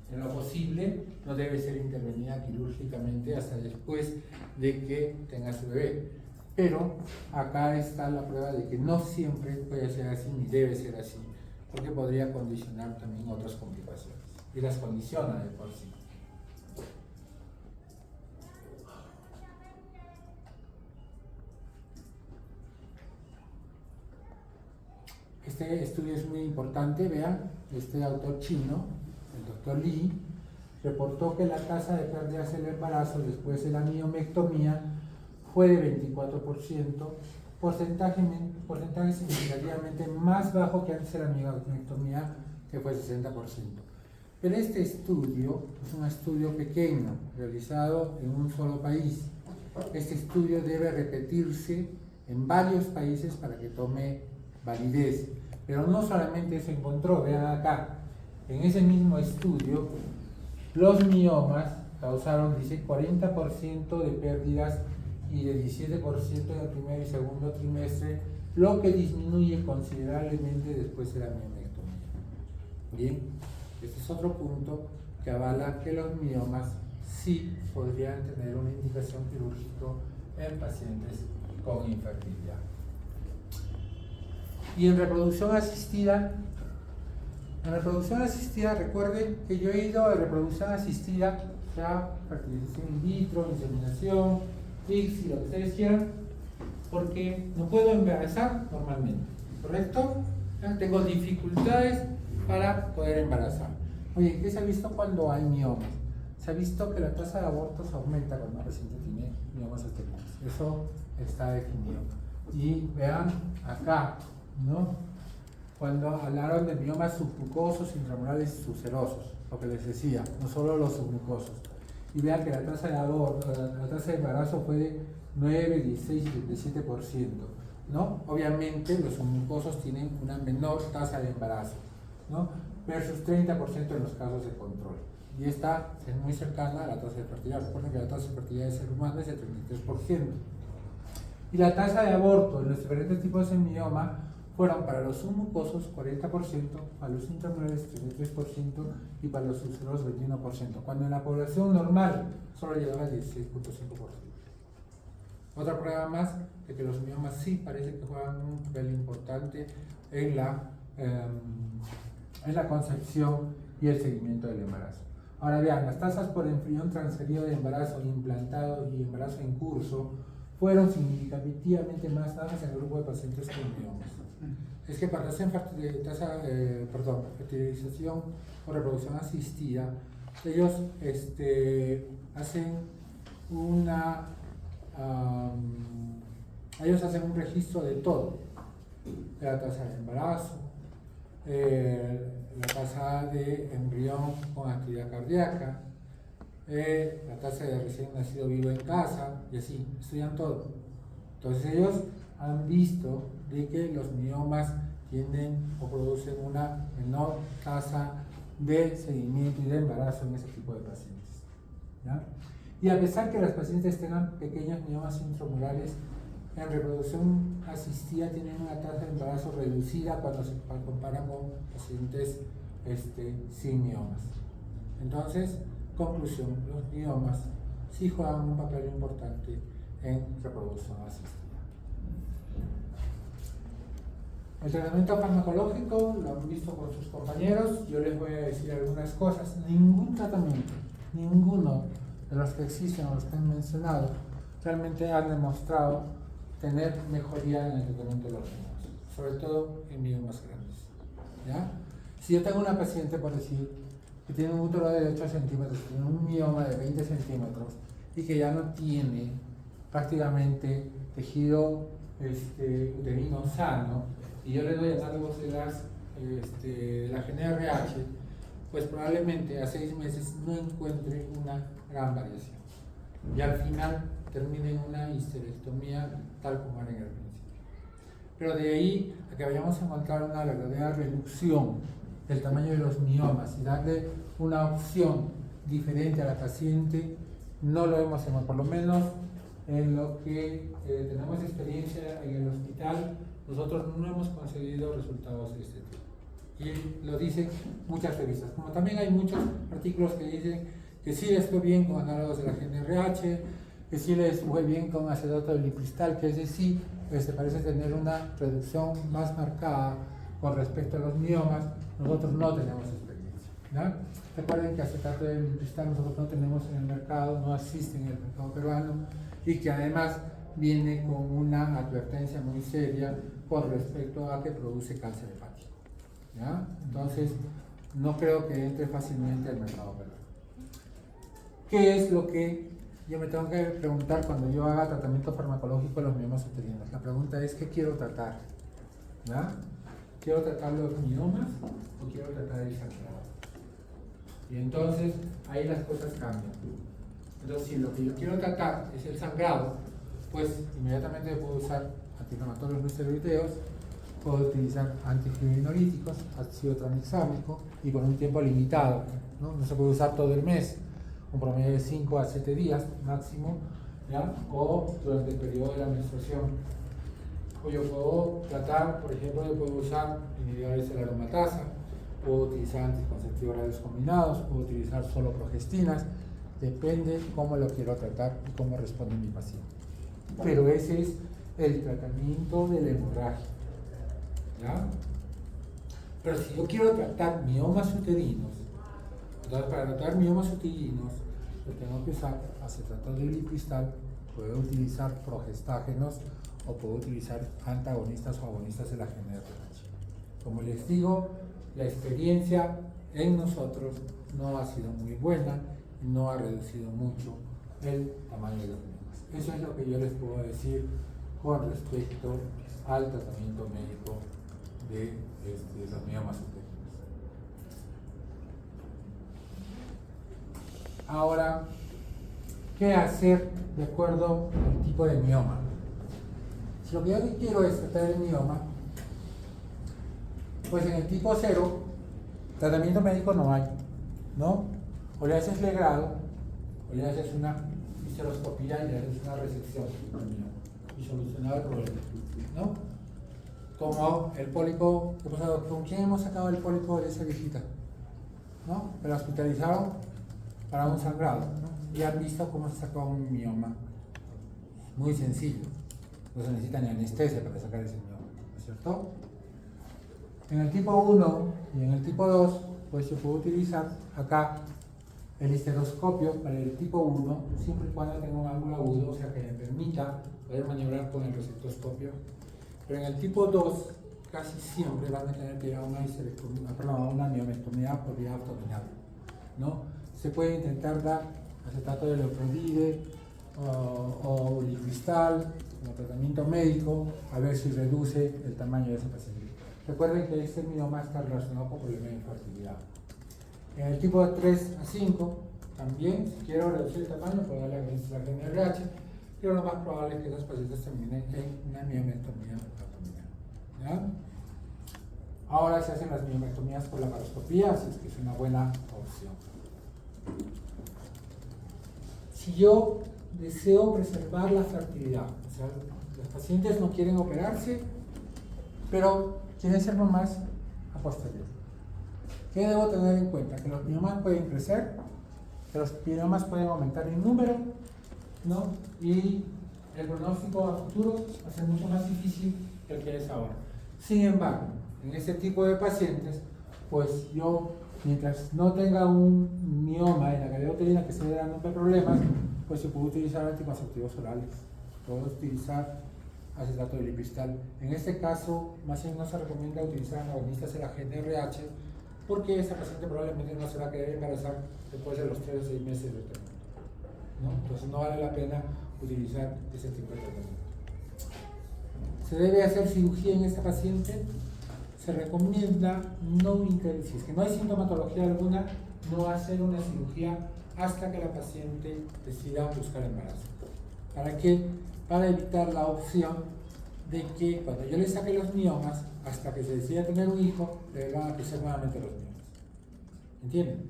S1: En lo posible, no debe ser intervenida quirúrgicamente hasta después de que tenga su bebé. Pero acá está la prueba de que no siempre puede ser así ni debe ser así, porque podría condicionar también otras complicaciones. Y las condiciona de por sí. Este estudio es muy importante, vean, este autor chino, el doctor Li, reportó que la tasa de pérdidas del embarazo después de la miomectomía fue de 24%, porcentaje significativamente más bajo que antes de la miomectomía, que fue 60%. Pero este estudio es un estudio pequeño, realizado en un solo país. Este estudio debe repetirse en varios países para que tome validez. Pero no solamente eso encontró, vean acá, en ese mismo estudio, los miomas causaron, dice, 40% de pérdidas y de 17% en el primer y segundo trimestre, lo que disminuye considerablemente después de la miomectomía. Bien, este es otro punto que avala que los miomas sí podrían tener una indicación quirúrgica en pacientes con infertilidad. Y en reproducción asistida, recuerden que yo he ido a reproducción asistida, ya fertilización in vitro, inseminación, ICSI, lo que ustedes quieran, porque no puedo embarazar normalmente, ¿correcto? Ya tengo dificultades para poder embarazar. Oye, ¿qué se ha visto cuando hay miomas? Se ha visto que la tasa de abortos aumenta cuando una paciente tiene miomas uterinos. Eso está definido. Y vean acá, ¿no? Cuando hablaron de miomas submucosos, intramurales y subserosos, lo que les decía, no solo los submucosos. Y vean que la tasa de aborto, la tasa de embarazo fue de 9, 16 y 77%, ¿no? Obviamente los submucosos tienen una menor tasa de embarazo, ¿no? Versus 30% en los casos de control. Y esta es muy cercana a la tasa de fertilidad. Recuerden que la tasa de fertilidad del ser humano es de 33%. Y la tasa de aborto en los diferentes tipos de mioma fueron para los submucosos 40%, para los intramurales 33% y para los subserosos 21%, cuando en la población normal solo llegaba al 16.5%. Otra prueba más de que los miomas sí parece que juegan un papel importante en la concepción y el seguimiento del embarazo. Ahora vean, las tasas por embrión transferido de embarazo implantado y embarazo en curso fueron significativamente más bajas en el grupo de pacientes con miomas. Es que para hacer fertilización o reproducción asistida, ellos hacen un registro de todo, de la tasa de embarazo, la tasa de embrión con actividad cardíaca, la tasa de recién nacido vivo en casa, y así, estudian todo. Entonces ellos han visto de que los miomas tienden o producen una menor tasa de seguimiento y de embarazo en ese tipo de pacientes, ¿ya? Y a pesar que las pacientes tengan pequeños miomas intramurales, en reproducción asistida tienen una tasa de embarazo reducida cuando se comparan con pacientes sin miomas. Entonces, conclusión, los miomas sí juegan un papel importante en reproducción asistida. El tratamiento farmacológico lo han visto con sus compañeros. Yo les voy a decir algunas cosas. Ningún tratamiento, ninguno de los que existen o los que han mencionado, realmente han demostrado tener mejoría en el tratamiento de los miomas, sobre todo en miomas grandes, ¿ya? Si yo tengo una paciente, por decir, que tiene un útero de 8 centímetros, tiene un mioma de 20 centímetros y que ya no tiene prácticamente tejido uterino sano, y yo le doy análogos de la GnRH, pues probablemente a 6 meses no encuentre una gran variación y al final termine en una histerectomía tal como era en el principio. Pero de ahí a que vayamos a encontrar una verdadera reducción del tamaño de los miomas y darle una opción diferente a la paciente, no lo hemos hecho, por lo menos en lo que tenemos experiencia en el hospital, nosotros no hemos conseguido resultados de este tipo. Y lo dicen muchas revistas, como también hay muchos artículos que dicen que sí les fue bien con análogos de la GnRH, que sí les fue bien con acetato de lipristal, que es decir, parece tener una reducción más marcada con respecto a los miomas. Nosotros no tenemos experiencia, ¿no? Recuerden que acetato de lipristal nosotros no tenemos en el mercado, no existe en el mercado peruano, y que además viene con una advertencia muy seria con respecto a que produce cáncer hepático, ¿ya? Entonces, no creo que entre fácilmente al mercado peruano. ¿Qué es lo que yo me tengo que preguntar cuando yo haga tratamiento farmacológico de los miomas uterinos? La pregunta es, ¿qué quiero tratar? ¿Ya? ¿Quiero tratar los miomas o quiero tratar el sangrado? Y entonces, ahí las cosas cambian. Entonces, si lo que yo quiero tratar es el sangrado, pues inmediatamente puedo usar antiinflamatorios no esteroideos, puedo utilizar antifibrinolíticos, ácido tranexámico, y por un tiempo limitado, ¿no? No se puede usar todo el mes, un promedio de 5 a 7 días máximo, ¿ya? O durante el periodo de la menstruación. O yo puedo tratar, por ejemplo, yo puedo usar inhibidores de la aromatasa, puedo utilizar anticonceptivos orales combinados, puedo utilizar solo progestinas, depende cómo lo quiero tratar y cómo responde mi paciente. Pero ese es el tratamiento de la hemorragia, ¿ya? Pero si yo quiero tratar miomas uterinos, entonces para tratar miomas uterinos yo tengo que usar acetato de lipristal, puedo utilizar progestágenos o puedo utilizar antagonistas o agonistas de la GnRH. Como les digo, la experiencia en nosotros no ha sido muy buena y no ha reducido mucho el tamaño de los miomas. Eso es lo que yo les puedo decir con respecto al tratamiento médico de los miomas uterinos. Ahora, ¿qué hacer de acuerdo al tipo de mioma? Si lo que yo quiero es tratar el mioma, pues en el tipo 0, tratamiento médico no hay, ¿no? O le haces legrado, o le haces una histeroscopía y le haces una resección del mioma y solucionar el problema, ¿no? Como el pólipo, ¿qué pasa, doctor? ¿Con quién hemos sacado el pólipo de esa viejita? ¿No? La hospitalizaron para un sangrado, ¿no? Y han visto cómo se sacó un mioma. Muy sencillo. No se necesita ni anestesia para sacar ese mioma, ¿no es cierto? En el tipo 1 y en el tipo 2, pues se puede utilizar acá el histeroscopio para el tipo 1, siempre y cuando tenga un ángulo agudo, o sea que le permita poder maniobrar con el receptoscopio. Pero en el tipo 2, casi siempre van a tener que ir a una una miomectomía por vía abdominal, ¿no? Se puede intentar dar acetato de leoprevide o ulicristal como tratamiento médico, a ver si reduce el tamaño de ese paciente. Recuerden que este mioma está relacionado con problemas de infertilidad. En el tipo 3 a 5, también, si quiero reducir el tamaño, puedo darle la GNRH, pero lo más probable es que esos pacientes terminen en una miomectomía abdominal, ¿ya? Ahora se hacen las miomectomías por laparoscopía, así es que es una buena opción. Si yo deseo preservar la fertilidad, o sea, los pacientes no quieren operarse, pero quieren ser mamás a posteriori. ¿Qué debo tener en cuenta? Que los miomas pueden crecer, que los miomas pueden aumentar en número, ¿no? Y el pronóstico a futuro va a ser mucho más difícil que el que es ahora. Sin embargo, en este tipo de pacientes, pues yo, mientras no tenga un mioma en la cavidad uterina que esté dando problemas, pues se puede utilizar anticonceptivos orales, puedo utilizar acetato de lipistal. En este caso, más bien no se recomienda utilizar antagonistas de la GNRH, porque esa paciente probablemente no se va a querer embarazar después de los 3 o 6 meses de tratamiento, ¿no? Entonces no vale la pena utilizar ese tipo de tratamiento. ¿Se debe hacer cirugía en esta paciente? Se recomienda no intervenir, si es que no hay sintomatología alguna, no hacer una cirugía hasta que la paciente decida buscar embarazo. ¿Para qué? Para evitar la opción de que cuando yo le saque los miomas, hasta que se decida tener un hijo, le van a crecer nuevamente los miomas. ¿Entienden?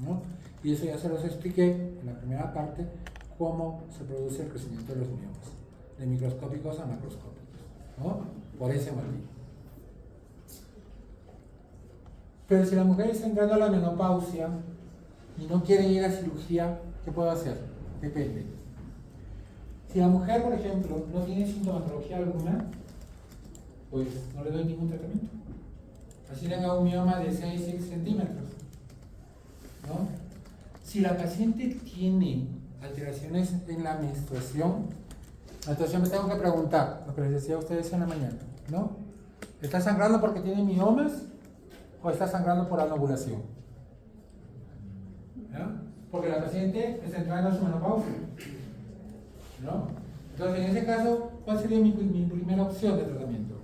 S1: ¿No? Y eso ya se los expliqué en la primera parte, cómo se produce el crecimiento de los miomas, de microscópicos a macroscópicos, ¿no? Por ese motivo. Pero si la mujer está entrando a la menopausia y no quiere ir a cirugía, ¿qué puedo hacer? Depende. Si la mujer, por ejemplo, no tiene sintomatología alguna, pues no le doy ningún tratamiento. Así tenga un mioma de 6 centímetros, ¿no? Si la paciente tiene alteraciones en la menstruación, entonces yo me tengo que preguntar, lo que les decía a ustedes en la mañana, ¿no? ¿Está sangrando porque tiene miomas o está sangrando por anovulación? ¿No? Porque la paciente está entrando a su menopausia, ¿no? Entonces, en ese caso, ¿cuál sería mi primera opción de tratamiento?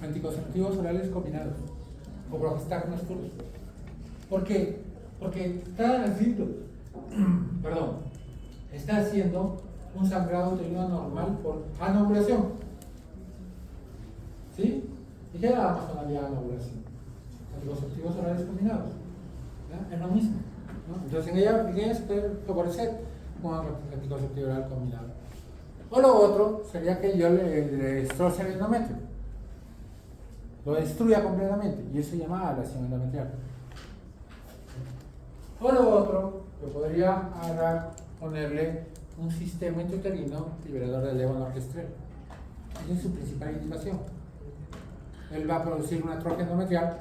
S1: Anticonceptivos orales combinados o progestágenos puros. ¿Por qué? Porque está haciendo un sangrado uterino normal por anovulación. ¿Sí? ¿Y qué damos con la vía de anovulación? Anticonceptivos orales combinados. ¿Ya? Es lo mismo, ¿no? Entonces en ella se puede favorecer con anticonceptivo oral combinado. O lo otro sería que yo le destroce el endometrio, lo destruya completamente, y eso se llama ablación endometrial. O lo otro, yo podría agarrar, ponerle un sistema intrauterino liberador de levonorgestrel. Esa es su principal indicación. Él va a producir una atrofia endometrial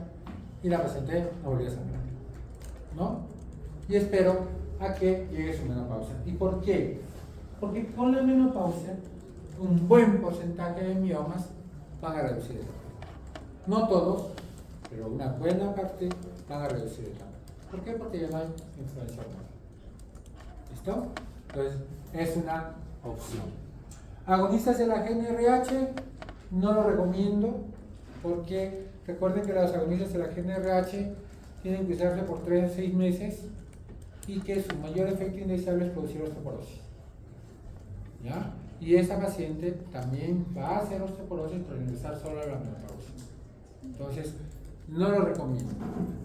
S1: y la paciente no volvería a sangrar, ¿no? y espero a que llegue su menopausia. ¿Y por qué? Porque con la menopausia un buen porcentaje de miomas van a reducir el tamaño. No todos, pero una buena parte van a reducir el tamaño. ¿Por qué? Porque ya no hay influencia hormonal. ¿Listo? Entonces, es una opción. Agonistas de la GnRH, no lo recomiendo, porque recuerden que los agonistas de la GnRH tienen que usarse por 3 a 6 meses y que su mayor efecto indeseable es producir osteoporosis. ¿Ya? Y esa paciente también va a hacer osteoporosis por ingresar solo a la menopausia. Entonces, no lo recomiendo,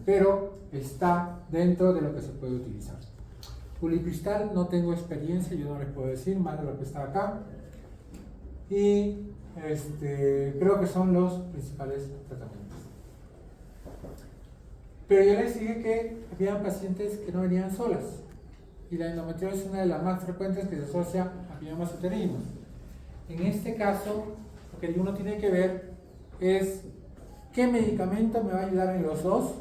S1: pero está dentro de lo que se puede utilizar. Ulipristal, no tengo experiencia, yo no les puedo decir más de lo que está acá. Y creo que son los principales tratamientos. Pero yo les dije que había pacientes que no venían solas. Y la endometriosis es una de las más frecuentes que se asocia a miomas uterinos. En este caso, lo que uno tiene que ver es qué medicamento me va a ayudar en los dos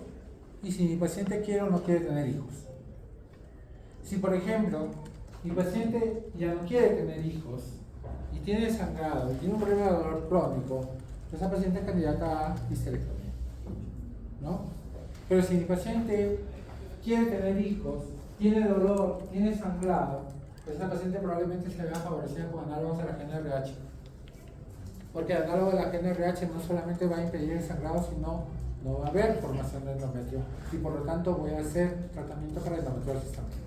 S1: y si mi paciente quiere o no quiere tener hijos. Si, por ejemplo, mi paciente ya no quiere tener hijos y tiene sangrado y tiene un problema de dolor crónico, esa paciente es candidata a histerectomía, ¿no? Pero si mi paciente quiere tener hijos, tiene dolor, tiene sangrado, pues esa paciente probablemente se vea favorecida con análogos de la GnRH. Porque el análogo de la GnRH no solamente va a impedir el sangrado, sino no va a haber formación de endometrio. Y por lo tanto voy a hacer tratamiento para endometriosis también.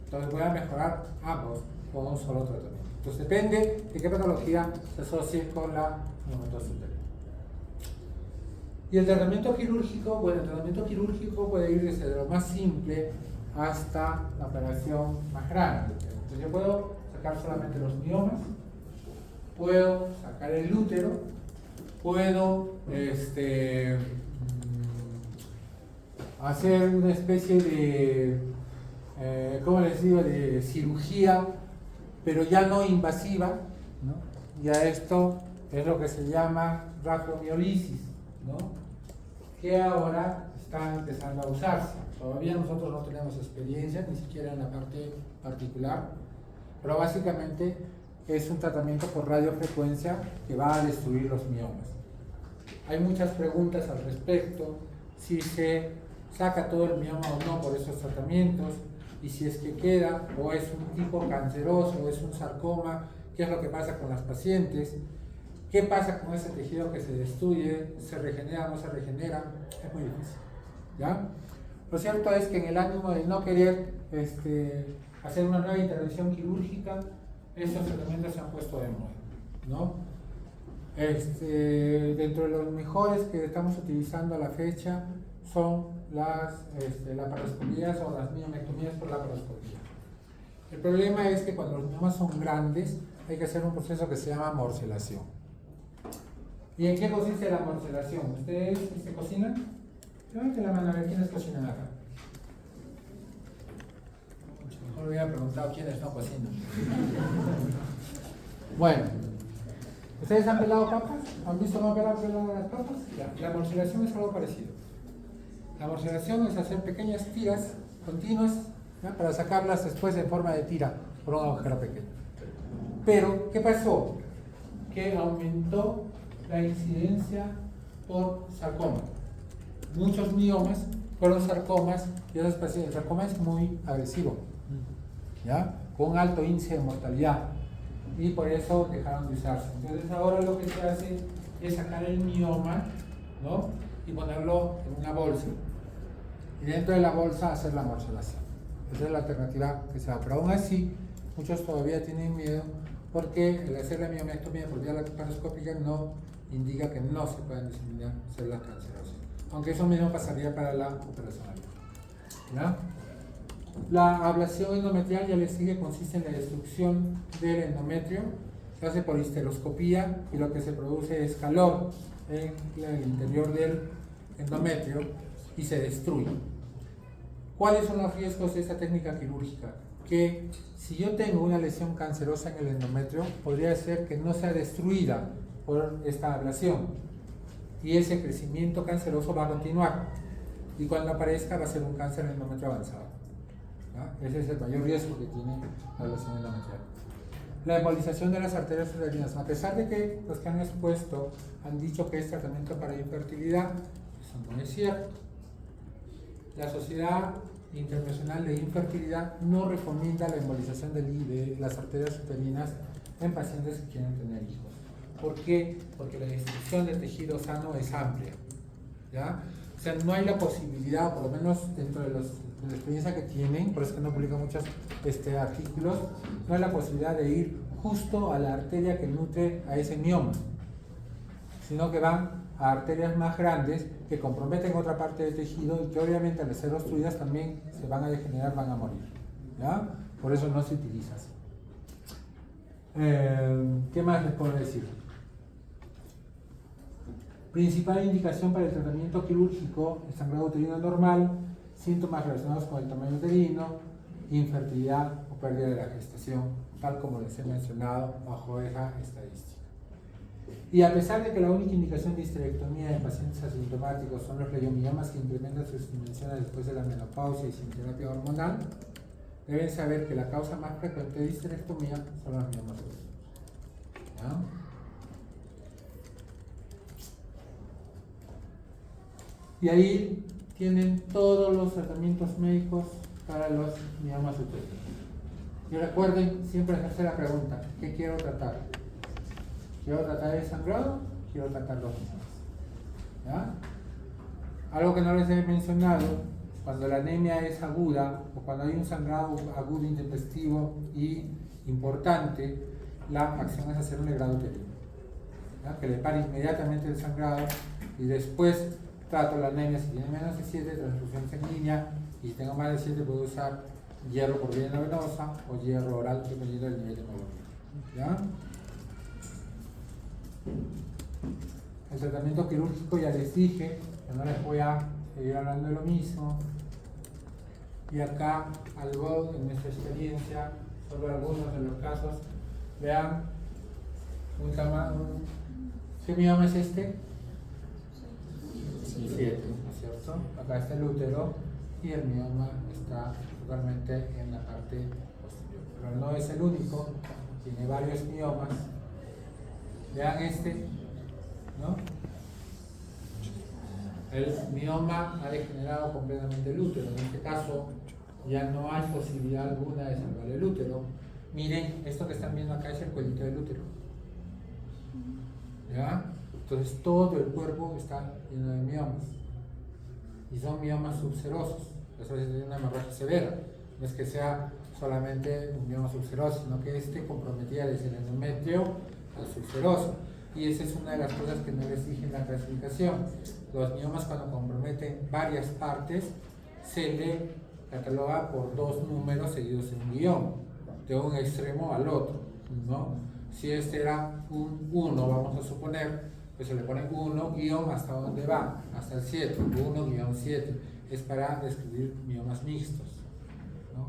S1: Entonces voy a mejorar ambos con un solo tratamiento. Entonces depende de qué patología se asocie con la endometriosis uterina. Y el tratamiento quirúrgico, bueno, el tratamiento quirúrgico puede ir desde lo más simple hasta la operación más grande. Entonces yo puedo sacar solamente los miomas, puedo sacar el útero, puedo hacer una especie de, ¿cómo les digo?, de cirugía, pero ya no invasiva, ¿no? Ya esto es lo que se llama rhabdomiolisis, ¿no? Que ahora está empezando a usarse. Todavía nosotros no tenemos experiencia, ni siquiera en la parte particular, pero básicamente es un tratamiento por radiofrecuencia que va a destruir los miomas. Hay muchas preguntas al respecto, si se saca todo el mioma o no por esos tratamientos, y si es que queda, o es un tipo canceroso, o es un sarcoma, qué es lo que pasa con las pacientes, qué pasa con ese tejido que se destruye, se regenera o no se regenera, es muy difícil, ¿ya? Lo cierto es que en el ánimo de no querer hacer una nueva intervención quirúrgica, esos tratamientos se han puesto de moda, ¿no? Dentro de los mejores que estamos utilizando a la fecha son las laparoscopías o las miometrías por laparoscopía. El problema es que cuando los miomas son grandes hay que hacer un proceso que se llama morcelación. ¿Y en qué consiste la morcelación? ¿Ustedes cocinan? Levanten la mano a ver quiénes cocinan acá. Mejor hubiera preguntado quiénes no cocinan. Bueno, ¿ustedes han pelado papas? ¿Han visto cómo pelar las papas? La morcelación es algo parecido. La morcelación es hacer pequeñas tiras continuas, ¿ya?, para sacarlas después en forma de tira por un agujero pequeño. Pero, ¿qué pasó? Que aumentó la incidencia por sarcoma. Muchos miomas fueron sarcomas y esas pacientes, el sarcoma es muy agresivo, ¿ya?, con un alto índice de mortalidad, y por eso dejaron de usarse. Entonces ahora lo que se hace es sacar el mioma, ¿no?, y ponerlo en una bolsa, y dentro de la bolsa hacer la morcelación. Esa es la alternativa que se da, pero aún así muchos todavía tienen miedo porque el hacer la miomectomía por vía laparoscópica no indica que no se pueden diseminar células cancerosas, aunque eso mismo pasaría para la operación abierta, ¿ya? La ablación endometrial, ya les sigue, consiste en la destrucción del endometrio. Se hace por histeroscopía y lo que se produce es calor en el interior del endometrio y se destruye. ¿Cuáles son los riesgos de esta técnica quirúrgica? Que si yo tengo una lesión cancerosa en el endometrio, podría ser que no sea destruida por esta ablación y ese crecimiento canceroso va a continuar. y cuando aparezca va a ser un cáncer endometrial avanzado. ¿Ya? Ese es el mayor riesgo que tiene la lesión endometrial. La embolización de las arterias uterinas. A pesar de que los que han expuesto han dicho que es tratamiento para infertilidad, eso no es cierto. La Sociedad Internacional de Infertilidad no recomienda la embolización de las arterias uterinas en pacientes que quieren tener hijos. ¿Por qué? Porque la distribución de tejido sano es amplia, ¿ya? O sea, no hay la posibilidad, o por lo menos dentro de la experiencia que tienen, por eso es que no publican muchos artículos, no hay la posibilidad de ir justo a la arteria que nutre a ese mioma, sino que van a arterias más grandes que comprometen otra parte del tejido y que obviamente al ser obstruidas también se van a degenerar, van a morir, ¿ya? Por eso no se utiliza así. ¿Qué más les puedo decir? Principal indicación para el tratamiento quirúrgico: el sangrado uterino normal, síntomas relacionados con el tamaño uterino, infertilidad o pérdida de la gestación, tal como les he mencionado bajo esa estadística. Y a pesar de que la única indicación de histerectomía en pacientes asintomáticos son los leiomiomas que incrementan sus dimensiones después de la menopausia y sin terapia hormonal, deben saber que la causa más frecuente de histerectomía son los miomas uterinos. ¿Ya? Y ahí tienen todos los tratamientos médicos para los miomas uterinos. Y recuerden siempre hacerse la pregunta: ¿qué quiero tratar? ¿Quiero tratar el sangrado? ¿Quiero tratar los miomas? ¿Ya? Algo que no les he mencionado: cuando la anemia es aguda o cuando hay un sangrado agudo intempestivo y importante, la acción es hacer un legrado uterino, ¿ya? Que le pare inmediatamente el sangrado y después trato la anemia. Si tiene menos de 7, transfusión sanguínea, y si tengo más de 7 puedo usar hierro por vía venosa o hierro oral dependiendo del nivel de hemoglobina, ¿ya? El tratamiento quirúrgico ya les dije, que no les voy a seguir hablando de lo mismo. Y acá algo en nuestra experiencia, solo algunos de los casos. Vean, un tamaño, ¿qué mioma es este? 7, ¿no es cierto? Acá está el útero y el mioma está totalmente en la parte posterior. Pero no es el único, tiene varios miomas. Vean este, ¿no? El mioma ha degenerado completamente el útero. En este caso ya no hay posibilidad alguna de salvar el útero. Miren, esto que están viendo acá es el cuellito del útero, ¿ya? Entonces todo el cuerpo está lleno de miomas y son miomas subserosos. Eso es una hemorragia severa. No es que sea solamente un mioma subseroso, sino que comprometía desde el endometrio al subseroso. Y esa es una de las cosas que no les dije en la clasificación. Los miomas, cuando comprometen varias partes, se le cataloga por 2 números seguidos en un guión, de un extremo al otro, ¿no? Si este era un 1, vamos a suponer, pues se le pone 1 guión hasta donde va, hasta el 7, 1 guión 7, es para describir miomas mixtos, ¿no?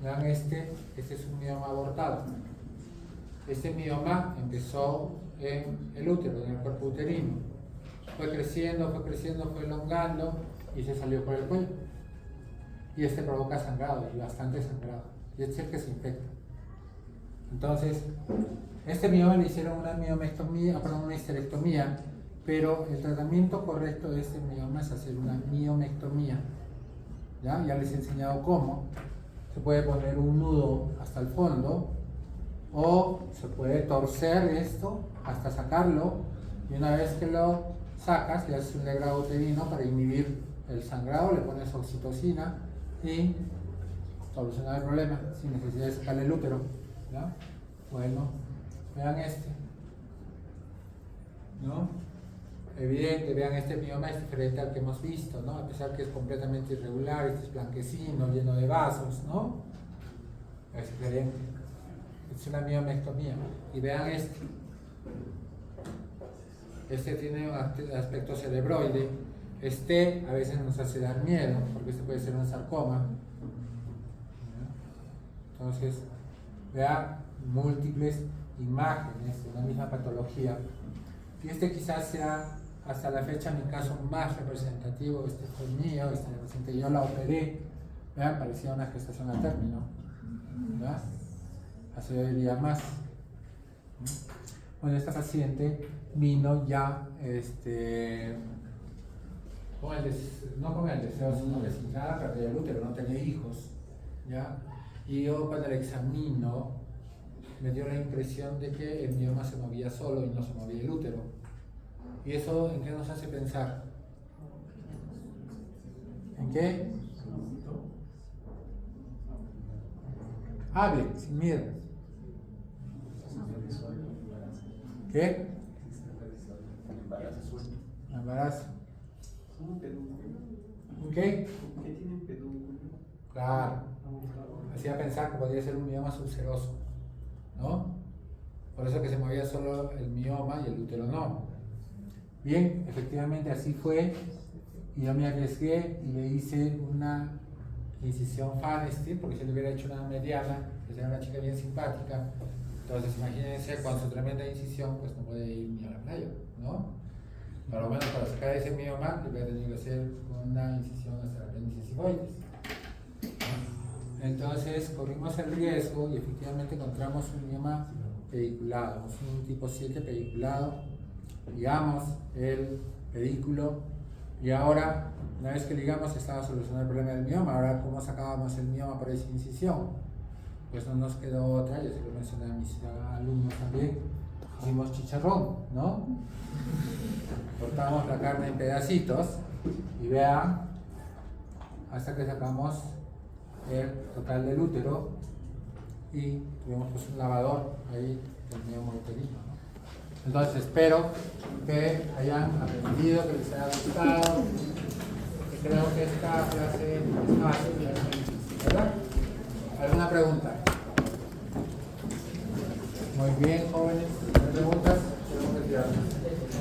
S1: Vean, este es un mioma abortado. Este mioma empezó en el útero, en el cuerpo uterino. Fue creciendo, fue elongando y se salió por el cuello. Y provoca sangrado, y bastante sangrado. Y es el que se infecta. Entonces, este mioma le hicieron una una histerectomía, pero el tratamiento correcto de este mioma es hacer una miomectomía. Ya les he enseñado cómo. Se puede poner un nudo hasta el fondo, o se puede torcer esto hasta sacarlo, y una vez que lo sacas le haces un legrado uterino para inhibir el sangrado, le pones oxitocina y solucionar el problema sin necesidad de sacarle el útero, ¿ya? Bueno, vean ¿no? Evidente, vean, este mioma es diferente al que hemos visto, ¿no? A pesar que es completamente irregular, es blanquecino, lleno de vasos, ¿no? Es diferente. Es una miomectomía. Y vean este tiene un aspecto cerebroide. A veces nos hace dar miedo, porque puede ser un sarcoma. Entonces, vean múltiples imágenes de una misma patología. Y quizás sea hasta la fecha mi caso más representativo, este fue el mío, yo la operé, vean, parecía una gestación a término, ¿verdad? Hace hoy día más. Bueno, esta paciente vino ya, no con el deseo, sino resignada, perdía el útero, no tenía hijos, ¿ya? Y yo cuando la examino, me dio la impresión de que el mioma se movía solo y no se movía el útero. ¿Y eso en qué nos hace pensar? ¿En qué? Hable, sin miedo. ¿Qué? Embarazo. ¿Un qué? Claro. Hacía pensar que podría ser un mioma subseroso, ¿no? Por eso que se movía solo el mioma y el útero no. Bien, efectivamente así fue. Y yo me arriesgué y le hice una incisión Farnstein, porque si le hubiera hecho una mediana, pues era una chica bien simpática. Entonces imagínense, con su tremenda incisión, pues no puede ir ni a la playa, ¿no? Pero bueno, para sacar ese mioma, le hubiera tenido que hacer una incisión hasta el apéndice cigoides. Entonces corrimos el riesgo y efectivamente encontramos un mioma pediculado, un tipo 7 pediculado. Ligamos el pedículo y ahora, una vez que ligamos, estaba solucionado el problema del mioma. Ahora, ¿cómo sacábamos el mioma por esa incisión? Pues no nos quedó otra, yo se lo mencioné a mis alumnos también, hicimos chicharrón, ¿no? Cortamos la carne en pedacitos y vean, hasta que sacamos el total del útero y tuvimos pues un lavador ahí del mioma uterino, ¿no? Entonces espero que hayan aprendido, que les haya gustado, que creo que esta clase es fácil, ¿verdad? ¿Alguna pregunta? Muy bien, jóvenes, ¿hay preguntas? Tenemos que tirarnos.